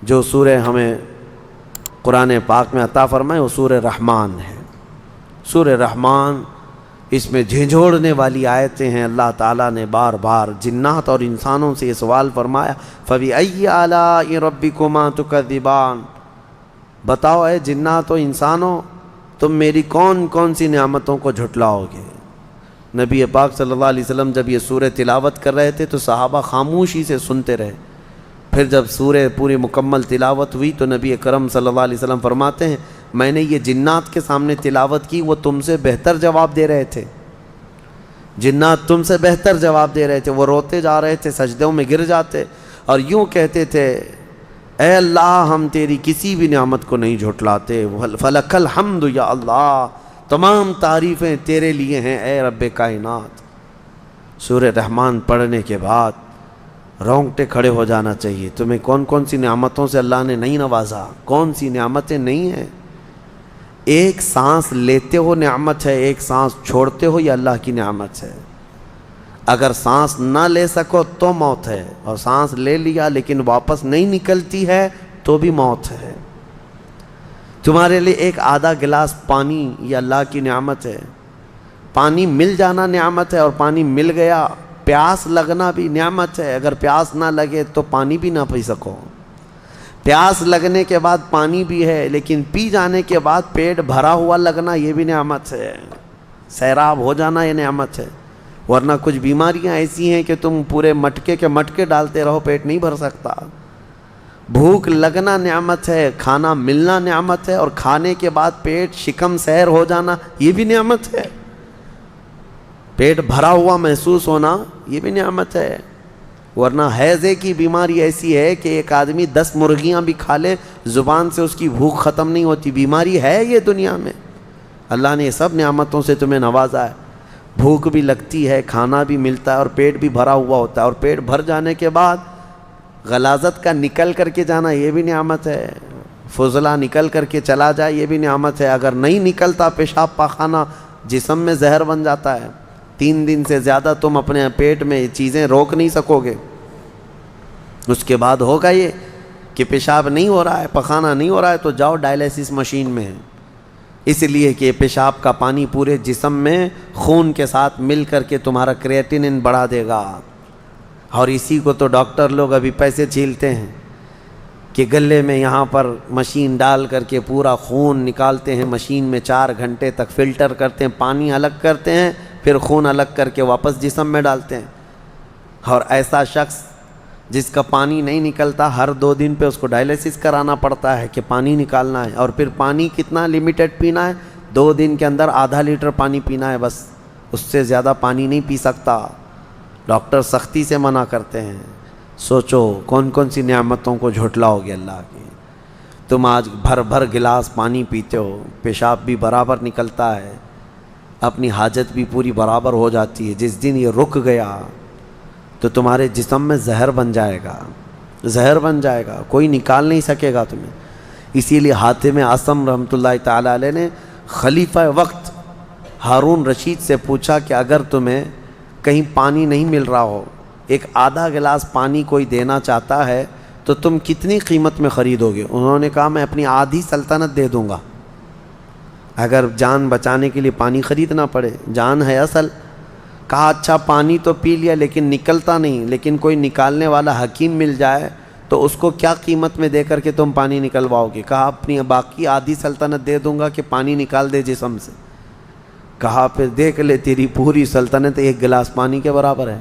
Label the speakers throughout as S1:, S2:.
S1: جو سورہ ہمیں قرآن پاک میں عطا فرمائے وہ سورہ رحمان ہے۔ سورہ رحمان، اس میں جھنجھوڑنے والی آیتیں ہیں۔ اللہ تعالیٰ نے بار بار جنات اور انسانوں سے یہ سوال فرمایا، فَبِأَيِّ آلَاءِ رَبِّكُمَا تُكَذِّبَانِ، بتاؤ اے جنات و انسانوں تم میری کون کون سی نعمتوں کو جھٹلاؤ گے۔ نبی پاک صلی اللہ علیہ وسلم جب یہ سورہ تلاوت کر رہے تھے تو صحابہ خاموشی سے سنتے رہے۔ پھر جب سورہ پوری مکمل تلاوت ہوئی تو نبی اکرم صلی اللہ علیہ وسلم فرماتے ہیں، میں نے یہ جنات کے سامنے تلاوت کی، وہ تم سے بہتر جواب دے رہے تھے۔ جنات تم سے بہتر جواب دے رہے تھے، وہ روتے جا رہے تھے، سجدوں میں گر جاتے اور یوں کہتے تھے، اے اللہ ہم تیری کسی بھی نعمت کو نہیں جھٹلاتے، فلک الحمد یا اللہ، تمام تعریفیں تیرے لیے ہیں اے رب کائنات۔ سورہ رحمان پڑھنے کے بعد رونگٹے کھڑے ہو جانا چاہیے۔ تمہیں کون کون سی نعمتوں سے اللہ نے نہیں نوازا، کون سی نعمتیں نہیں ہیں۔ ایک سانس لیتے ہو نعمت ہے، ایک سانس چھوڑتے ہو یہ اللہ کی نعمت ہے۔ اگر سانس نہ لے سکو تو موت ہے، اور سانس لے لیا لیکن واپس نہیں نکلتی ہے تو بھی موت ہے۔ تمہارے لیے ایک آدھا گلاس پانی یہ اللہ کی نعمت ہے۔ پانی مل جانا نعمت ہے، اور پانی مل گیا، پیاس لگنا بھی نعمت ہے۔ اگر پیاس نہ لگے تو پانی بھی نہ پی سکو۔ پیاس لگنے کے بعد پانی بھی ہے، لیکن پی جانے کے بعد پیٹ بھرا ہوا لگنا یہ بھی نعمت ہے۔ سیراب ہو جانا یہ نعمت ہے، ورنہ کچھ بیماریاں ایسی ہیں کہ تم پورے مٹکے کے مٹکے ڈالتے رہو پیٹ نہیں بھر سکتا۔ بھوک لگنا نعمت ہے، کھانا ملنا نعمت ہے، اور کھانے کے بعد پیٹ شکم سیر ہو جانا یہ بھی نعمت ہے۔ پیٹ بھرا ہوا محسوس ہونا یہ بھی نعمت ہے، ورنہ ہیضے کی بیماری ایسی ہے کہ ایک آدمی 10 مرغیاں بھی کھا لے زبان سے اس کی بھوک ختم نہیں ہوتی۔ بیماری ہے یہ دنیا میں۔ اللہ نے یہ سب نعمتوں سے تمہیں نوازا ہے۔ بھوک بھی لگتی ہے، کھانا بھی ملتا ہے، اور پیٹ بھی بھرا ہوا ہوتا ہے، اور پیٹ بھر جانے کے بعد غلاظت کا نکل کر کے جانا یہ بھی نعمت ہے۔ فضلہ نکل کر کے چلا جائے یہ بھی نعمت ہے۔ اگر نہیں نکلتا پیشاب پاخانہ جسم میں زہر بن جاتا ہے، 3 دن سے زیادہ تم اپنے پیٹ میں چیزیں روک نہیں سکو گے۔ اس کے بعد ہوگا یہ کہ پیشاب نہیں ہو رہا ہے، پخانہ نہیں ہو رہا ہے، تو جاؤ ڈائلیسس مشین میں، اس لیے کہ پیشاب کا پانی پورے جسم میں خون کے ساتھ مل کر کے تمہارا کریٹینن بڑھا دے گا۔ اور اسی کو تو ڈاکٹر لوگ ابھی پیسے چھیلتے ہیں کہ گلے میں یہاں پر مشین ڈال کر کے پورا خون نکالتے ہیں، مشین میں 4 گھنٹے تک فلٹر کرتے ہیں، پانی الگ کرتے ہیں، پھر خون الگ کر کے واپس جسم میں ڈالتے ہیں۔ اور ایسا شخص جس کا پانی نہیں نکلتا، ہر 2 دن پہ اس کو ڈائلیسس کرانا پڑتا ہے کہ پانی نکالنا ہے، اور پھر پانی کتنا لمیٹڈ پینا ہے، 2 دن کے اندر آدھا لیٹر پانی پینا ہے بس، اس سے زیادہ پانی نہیں پی سکتا۔ ڈاکٹر سختی سے منع کرتے ہیں۔ سوچو کون کون سی نعمتوں کو جھٹلاؤ گے اللہ کی۔ تم آج بھر بھر گلاس پانی پیتے ہو، پیشاب بھی برابر نکلتا ہے، اپنی حاجت بھی پوری برابر ہو جاتی ہے۔ جس دن یہ رک گیا تو تمہارے جسم میں زہر بن جائے گا، زہر بن جائے گا، کوئی نکال نہیں سکے گا تمہیں۔ اسی لیے حاتم اعصم رحمۃ اللہ تعالیٰ علیہ نے خلیفہ وقت ہارون رشید سے پوچھا کہ اگر تمہیں کہیں پانی نہیں مل رہا ہو، ایک آدھا گلاس پانی کوئی دینا چاہتا ہے تو تم کتنی قیمت میں خریدو گے؟ انہوں نے کہا میں اپنی آدھی سلطنت دے دوں گا اگر جان بچانے کے لیے پانی خریدنا پڑے، جان ہے اصل۔ کہا اچھا پانی تو پی لیا لیکن نکلتا نہیں، لیکن کوئی نکالنے والا حکیم مل جائے تو اس کو کیا قیمت میں دے کر کے تم پانی نکلواؤ گے؟ کہا اپنی باقی آدھی سلطنت دے دوں گا کہ پانی نکال دے جسم سے۔ کہا پھر دیکھ لے تیری پوری سلطنت 1 گلاس پانی کے برابر ہے،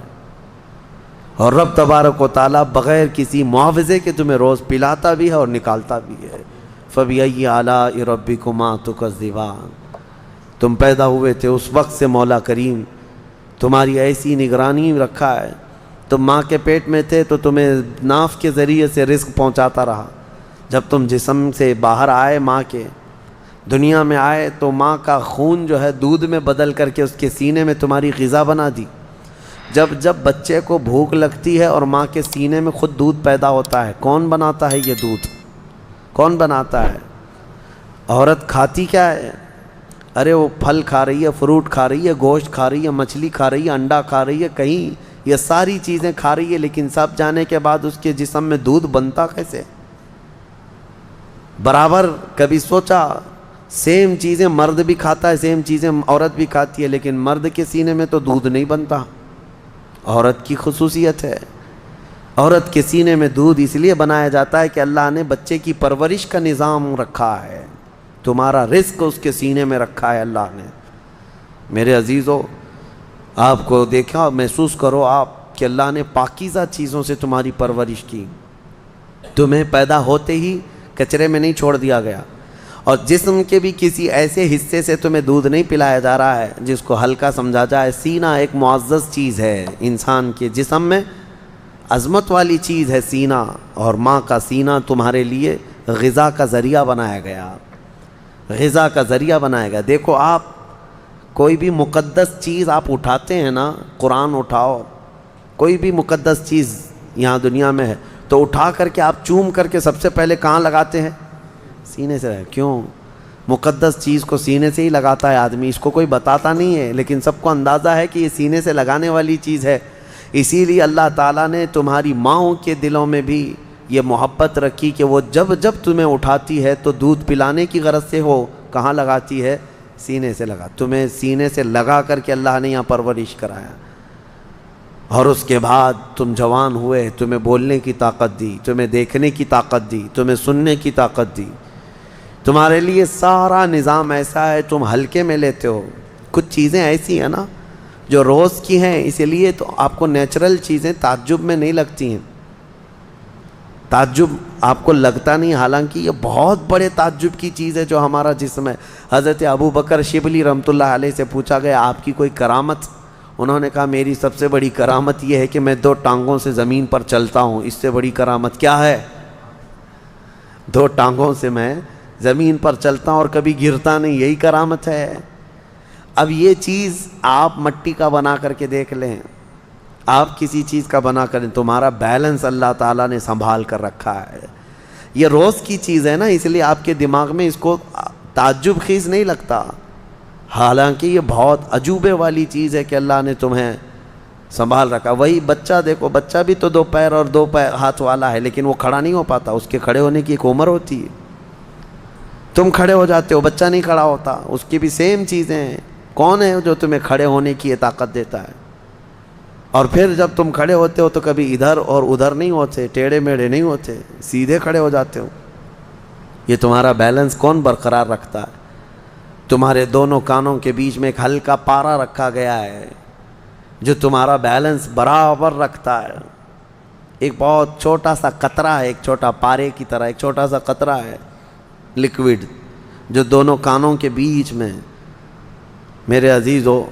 S1: اور رب تبارک و تعالیٰ بغیر کسی معاوضے کے تمہیں روز پلاتا بھی ہے اور نکالتا بھی ہے۔ فَبِأَيِّ آلَاءِ رَبِّكُمَا تُكَذِّبَانِ، تم پیدا ہوئے تھے اس وقت سے مولا کریم تمہاری ایسی نگرانی رکھا ہے۔ تم ماں کے پیٹ میں تھے تو تمہیں ناف کے ذریعے سے رزق پہنچاتا رہا۔ جب تم جسم سے باہر آئے، ماں کے دنیا میں آئے، تو ماں کا خون جو ہے دودھ میں بدل کر کے اس کے سینے میں تمہاری غذا بنا دی۔ جب جب بچے کو بھوک لگتی ہے اور ماں کے سینے میں خود دودھ پیدا ہوتا ہے، کون بناتا ہے یہ دودھ؟ کون بناتا ہے؟ عورت کھاتی کیا ہے؟ ارے وہ پھل کھا رہی ہے، فروٹ کھا رہی ہے، گوشت کھا رہی ہے، مچھلی کھا رہی ہے، انڈا کھا رہی ہے، کہیں یہ ساری چیزیں کھا رہی ہے، لیکن سب جانے کے بعد اس کے جسم میں دودھ بنتا کیسے؟ برابر کبھی سوچا سیم چیزیں مرد بھی کھاتا ہے، سیم چیزیں عورت بھی کھاتی ہے، لیکن مرد کے سینے میں تو دودھ نہیں بنتا، عورت کی خصوصیت ہے۔ عورت کے سینے میں دودھ اس لیے بنایا جاتا ہے کہ اللہ نے بچے کی پرورش کا نظام رکھا ہے، تمہارا رزق اس کے سینے میں رکھا ہے اللہ نے۔ میرے عزیزو، آپ کو دیکھا، محسوس کرو آپ کہ اللہ نے پاکیزہ چیزوں سے تمہاری پرورش کی، تمہیں پیدا ہوتے ہی کچرے میں نہیں چھوڑ دیا گیا، اور جسم کے بھی کسی ایسے حصے سے تمہیں دودھ نہیں پلایا جا رہا ہے جس کو ہلکا سمجھا جائے۔ سینہ ایک معزز چیز ہے، انسان کے جسم میں عظمت والی چیز ہے سینہ، اور ماں کا سینہ تمہارے لیے غذا کا ذریعہ بنایا گیا، غذا کا ذریعہ بنایا گیا۔ دیکھو آپ کوئی بھی مقدس چیز آپ اٹھاتے ہیں نا، قرآن اٹھاؤ، کوئی بھی مقدس چیز یہاں دنیا میں ہے تو اٹھا کر کے آپ چوم کر کے سب سے پہلے کہاں لگاتے ہیں؟ سینے سے۔ کیوں؟ مقدس چیز کو سینے سے ہی لگاتا ہے آدمی، اس کو کوئی بتاتا نہیں ہے، لیکن سب کو اندازہ ہے کہ یہ سینے سے لگانے والی چیز ہے۔ اسی لیے اللہ تعالیٰ نے تمہاری ماؤں کے دلوں میں بھی یہ محبت رکھی کہ وہ جب جب تمہیں اٹھاتی ہے تو دودھ پلانے کی غرض سے ہو، کہاں لگاتی ہے؟ سینے سے لگا، تمہیں سینے سے لگا کر کے اللہ نے یہاں پرورش کرایا، اور اس کے بعد تم جوان ہوئے، تمہیں بولنے کی طاقت دی، تمہیں دیکھنے کی طاقت دی، تمہیں سننے کی طاقت دی۔ تمہارے لیے سارا نظام ایسا ہے، تم ہلکے میں لیتے ہو۔ کچھ چیزیں ایسی ہیں نا جو روز کی ہیں، اسی لیے تو آپ کو نیچرل چیزیں تعجب میں نہیں لگتی ہیں، تعجب آپ کو لگتا نہیں، حالانکہ یہ بہت بڑے تعجب کی چیز ہے جو ہمارا جسم ہے۔ حضرت ابو بکر شبلی رحمۃ اللہ علیہ سے پوچھا گیا آپ کی کوئی کرامت؟ انہوں نے کہا میری سب سے بڑی کرامت یہ ہے کہ میں 2 ٹانگوں سے زمین پر چلتا ہوں، اس سے بڑی کرامت کیا ہے؟ 2 ٹانگوں سے میں زمین پر چلتا ہوں اور کبھی گرتا نہیں، یہی کرامت ہے۔ اب یہ چیز آپ مٹی کا بنا کر کے دیکھ لیں، آپ کسی چیز کا بنا کر، تمہارا بیلنس اللہ تعالیٰ نے سنبھال کر رکھا ہے۔ یہ روز کی چیز ہے نا، اس لیے آپ کے دماغ میں اس کو تعجب خیز نہیں لگتا، حالانکہ یہ بہت عجوبے والی چیز ہے کہ اللہ نے تمہیں سنبھال رکھا۔ وہی بچہ دیکھو، بچہ بھی تو 2 پیر اور 2 ہاتھ والا ہے، لیکن وہ کھڑا نہیں ہو پاتا، اس کے کھڑے ہونے کی ایک عمر ہوتی ہے۔ تم کھڑے ہو جاتے ہو، بچہ نہیں کھڑا ہوتا، اس کی بھی سیم چیزیں ہیں۔ کون ہے جو تمہیں کھڑے ہونے کی طاقت دیتا ہے؟ اور پھر جب تم کھڑے ہوتے ہو تو کبھی ادھر اور ادھر نہیں ہوتے، ٹیڑھے میڑھے نہیں ہوتے، سیدھے کھڑے ہو جاتے ہو۔ یہ تمہارا بیلنس کون برقرار رکھتا ہے؟ تمہارے دونوں کانوں کے بیچ میں ایک ہلکا پارا رکھا گیا ہے جو تمہارا بیلنس برابر رکھتا ہے۔ ایک بہت چھوٹا سا قطرہ ہے، ایک چھوٹا پارے کی طرح ایک چھوٹا سا قطرہ ہے لکوڈ جو دونوں کانوں کے بیچ میں۔ میرے عزیزو،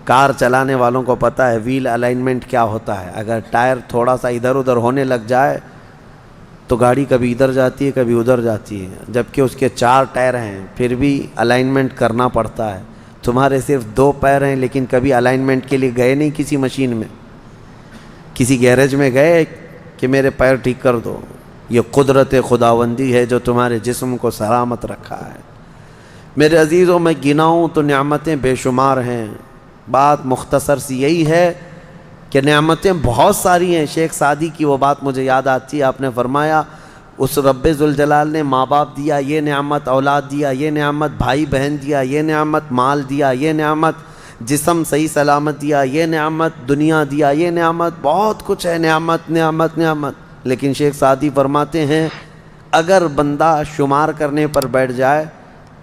S1: کار چلانے والوں کو پتہ ہے ویل الائنمنٹ کیا ہوتا ہے۔ اگر ٹائر تھوڑا سا ادھر ادھر ہونے لگ جائے تو گاڑی کبھی ادھر جاتی ہے کبھی ادھر جاتی ہے، جبکہ اس کے 4 ٹائر ہیں پھر بھی الائنمنٹ کرنا پڑتا ہے۔ تمہارے صرف 2 پیر ہیں، لیکن کبھی الائنمنٹ کے لیے گئے نہیں کسی مشین میں، کسی گیرج میں گئے کہ میرے پیر ٹھیک کر دو؟ یہ قدرت خداوندی ہے جو تمہارے جسم کو سلامت رکھا ہے۔ میرے عزیزوں، میں گناؤں تو نعمتیں بے شمار ہیں، بات مختصر سی یہی ہے کہ نعمتیں بہت ساری ہیں۔ شیخ سعدی کی وہ بات مجھے یاد آتی ہے، آپ نے فرمایا اس رب ذوالجلال نے ماں باپ دیا، یہ نعمت، اولاد دیا، یہ نعمت، بھائی بہن دیا، یہ نعمت، مال دیا، یہ نعمت، جسم صحیح سلامت دیا، یہ نعمت، دنیا دیا، یہ نعمت، بہت کچھ ہے، نعمت نعمت نعمت۔ لیکن شیخ سعدی فرماتے ہیں اگر بندہ شمار کرنے پر بیٹھ جائے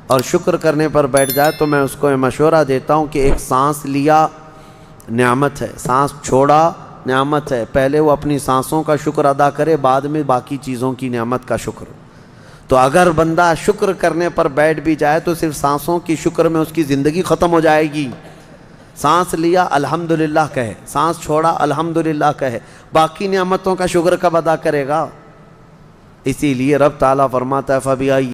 S1: اور شکر کرنے پر بیٹھ جائے تو میں اس کو مشورہ دیتا ہوں کہ ایک سانس لیا نعمت ہے، سانس چھوڑا نعمت ہے، پہلے وہ اپنی سانسوں کا شکر ادا کرے، بعد میں باقی چیزوں کی نعمت کا شکر۔ تو اگر بندہ شکر کرنے پر بیٹھ بھی جائے تو صرف سانسوں کی شکر میں اس کی زندگی ختم ہو جائے گی۔ سانس لیا الحمدللہ کہے، سانس چھوڑا الحمدللہ کہے، باقی نعمتوں کا شکر کب ادا کرے گا؟ اسی لیے رب تعالیٰ فرماتا ہے فَبِأَيِّ